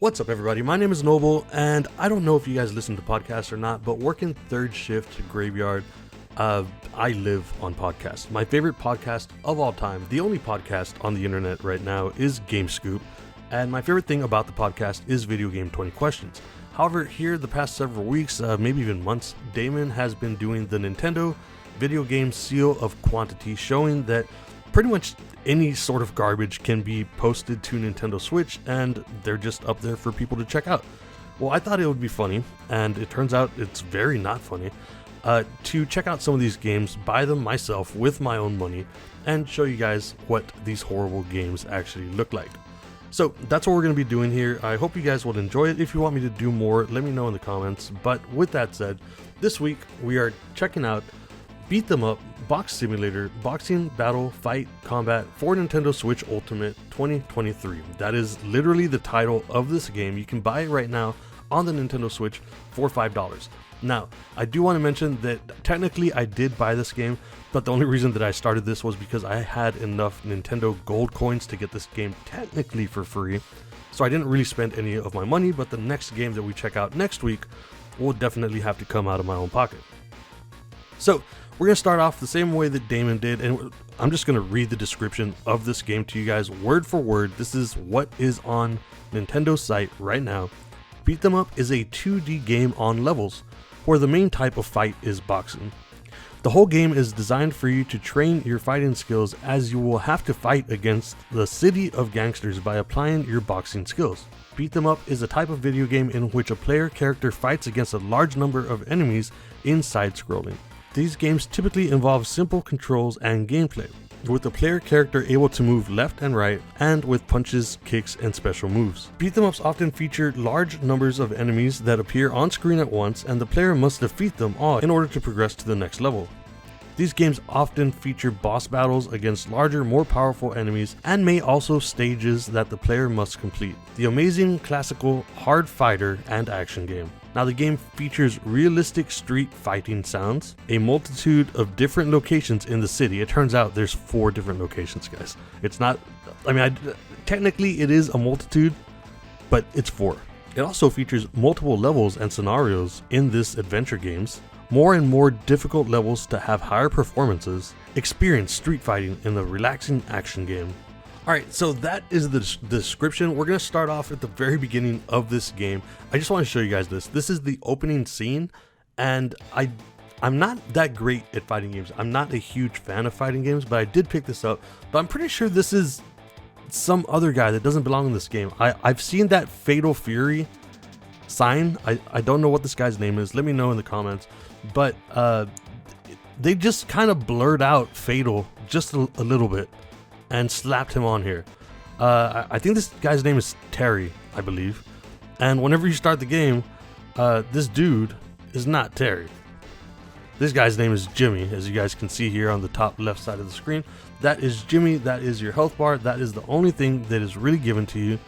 What's up, everybody? My name is Noble, and I don't know if you guys listen to podcasts or not, but working third shift graveyard, I live on podcasts. My favorite podcast of all time, the only podcast on the internet right now, is Game Scoop, and my favorite thing about the podcast is Video Game 20 Questions. However, here the past several weeks, maybe even months, Damon has been doing the Nintendo video game seal of quantity, showing that pretty much any sort of garbage can be posted to Nintendo Switch, and they're just up there for people to check out. Well, I thought it would be funny, and it turns out it's very not funny, to check out some of these games, buy them myself with my own money, and show you guys what these horrible games actually look like. So that's what we're going to be doing here. I hope you guys will enjoy it. If you want me to do more, let me know in the comments. But with that said, this week we are checking out Beat 'em Up Box Simulator Boxing Battle Fight Combat for Nintendo Switch Ultimate 2023. That is literally the title of this game. You can buy it right now on the Nintendo Switch for $5. Now, I do want to mention that technically I did buy this game, but the only reason that I started this was because I had enough Nintendo Gold coins to get this game technically for free. So I didn't really spend any of my money, but the next game that we check out next week will definitely have to come out of my own pocket. So we're going to start off the same way that Damon did, and I'm just going to read the description of this game to you guys word for word. This is what is on Nintendo's site right now. Beat 'em Up is a 2D game on levels, where the main type of fight is boxing. The whole game is designed for you to train your fighting skills, as you will have to fight against the city of gangsters by applying your boxing skills. Beat 'em Up is a type of video game in which a player character fights against a large number of enemies in side-scrolling. These games typically involve simple controls and gameplay, with the player character able to move left and right, and with punches, kicks, and special moves. Beat 'em ups often feature large numbers of enemies that appear on screen at once, and the player must defeat them all in order to progress to the next level. These games often feature boss battles against larger, more powerful enemies, and may also stages that the player must complete. The amazing, classical, hard fighter and action game. Now, the game features realistic street fighting sounds, a multitude of different locations in the city. It turns out there's 4 different locations, guys. It's not, technically it is a multitude, but it's 4. It also features multiple levels and scenarios in this adventure games, more and more difficult levels to have higher performances, experience street fighting in the relaxing action game. Alright, so that is the description. We're going to start off at the very beginning of this game. I just want to show you guys this. This is the opening scene, and I'm not that great at fighting games. I'm not a huge fan of fighting games, but I did pick this up. But I'm pretty sure this is some other guy that doesn't belong in this game. I've seen that Fatal Fury sign. I don't know what this guy's name is. Let me know in the comments. But they just kind of blurred out Fatal just a little bit and slapped him on here. I think this guy's name is Terry, I believe. And whenever you start the game, this dude is not Terry. This guy's name is Jimmy, as you guys can see here on the top left side of the screen. That is Jimmy. That is your health bar. That is the only thing that is really given to you.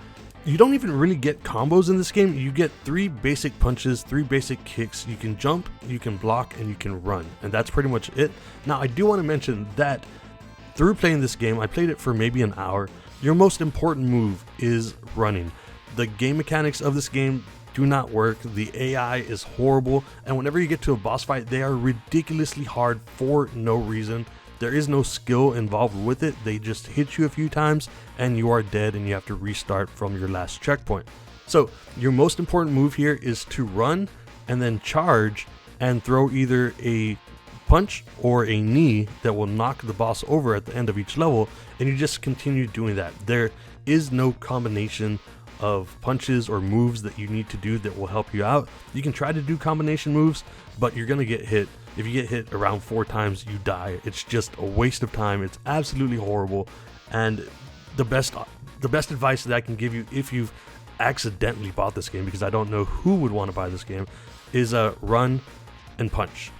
You don't even really get combos in this game. You get 3 basic punches, 3 basic kicks. You can jump, you can block, and you can run. And that's pretty much it. Now, I do want to mention that through playing this game, I played it for maybe an hour. Your most important move is running. The game mechanics of this game do not work. The AI is horrible, and whenever you get to a boss fight, they are ridiculously hard for no reason. There is no skill involved with it. They just hit you a few times and you are dead, and you have to restart from your last checkpoint. So your most important move here is to run and then charge and throw either a punch or a knee that will knock the boss over at the end of each level, and you just continue doing that. There is no combination of punches or moves that you need to do that will help you out. You can try to do combination moves, but you're gonna get hit. If you get hit around 4 times, you die. It's just a waste of time. It's absolutely horrible. And the best advice that I can give you, if you've accidentally bought this game, because I don't know who would want to buy this game, is run and punch.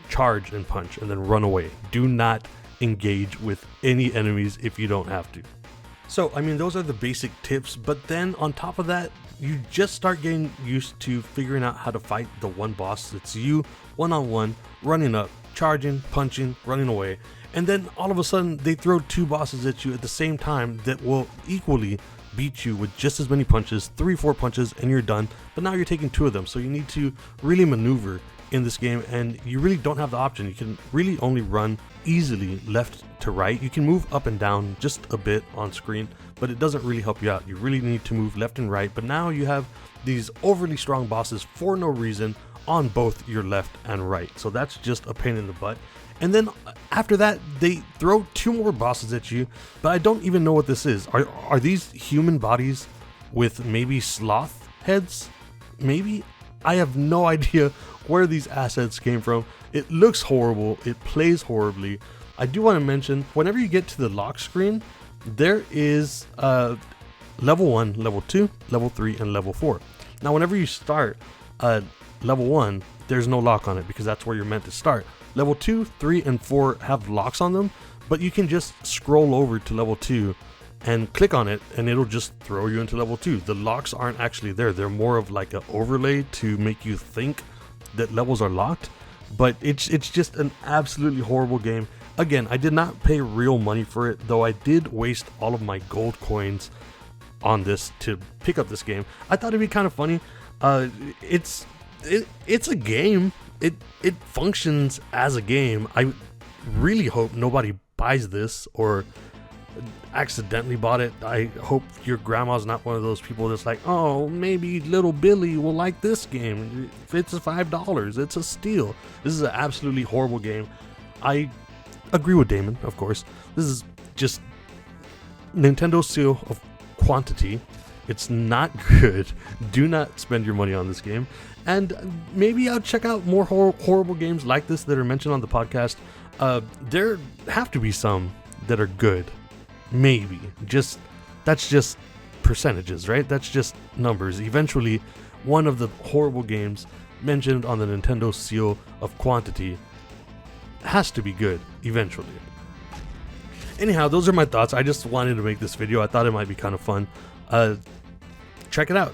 Charge and punch, and then run away. Do not engage with any enemies if you don't have to. So, those are the basic tips, but then on top of that, you just start getting used to figuring out how to fight the one boss. It's you, one-on-one, running up, charging, punching, running away, and then all of a sudden they throw 2 bosses at you at the same time that will equally beat you with just as many punches, 3-4 punches, and you're done. But now you're taking 2 of them, so you need to really maneuver in this game, and you really don't have the option. You can really only run easily left to right. You can move up and down just a bit on screen, but it doesn't really help you out. You really need to move left and right. But now you have these overly strong bosses for no reason on both your left and right, so that's just a pain in the butt. And then after that, they throw 2 more bosses at you, but I don't even know what this is. Are these human bodies with maybe sloth heads? Maybe? I have no idea where these assets came from. It looks horrible. It plays horribly. I do want to mention, whenever you get to the lock screen, there is level 1, level 2, level 3, and level 4. Now, whenever you start level 1, there's no lock on it because that's where you're meant to start. Level 2, 3, and 4 have locks on them, but you can just scroll over to level 2 and click on it and it'll just throw you into level 2. The locks aren't actually there. They're more of like an overlay to make you think that levels are locked, but it's just an absolutely horrible game. Again, I did not pay real money for it, though I did waste all of my gold coins on this to pick up this game. I thought it'd be kind of funny. It's a game. It functions as a game. I really hope nobody buys this or accidentally bought it. I hope your grandma's not one of those people that's like, oh, maybe little Billy will like this game. If it's $5, it's a steal. This is an absolutely horrible game. I agree with Damon, of course. This is just Nintendo's seal of quantity. It's not good. Do not spend your money on this game. And maybe I'll check out more horrible games like this that are mentioned on the podcast. There have to be some that are good. Maybe. That's just percentages, right? That's just numbers. Eventually, one of the horrible games mentioned on the Nintendo seal of quantity has to be good eventually. Anyhow, those are my thoughts. I just wanted to make this video. I thought it might be kind of fun. Check it out.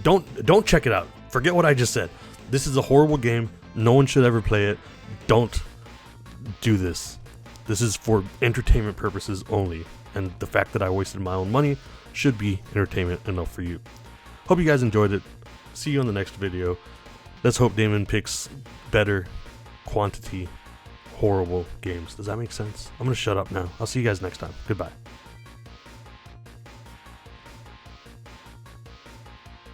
Don't check it out. Forget what I just said. This is a horrible game. No one should ever play it. Don't do this. This is for entertainment purposes only. And the fact that I wasted my own money should be entertainment enough for you. Hope you guys enjoyed it. See you on the next video. Let's hope Damon picks better quantity horrible games. Does that make sense? I'm gonna shut up now. I'll see you guys next time. Goodbye.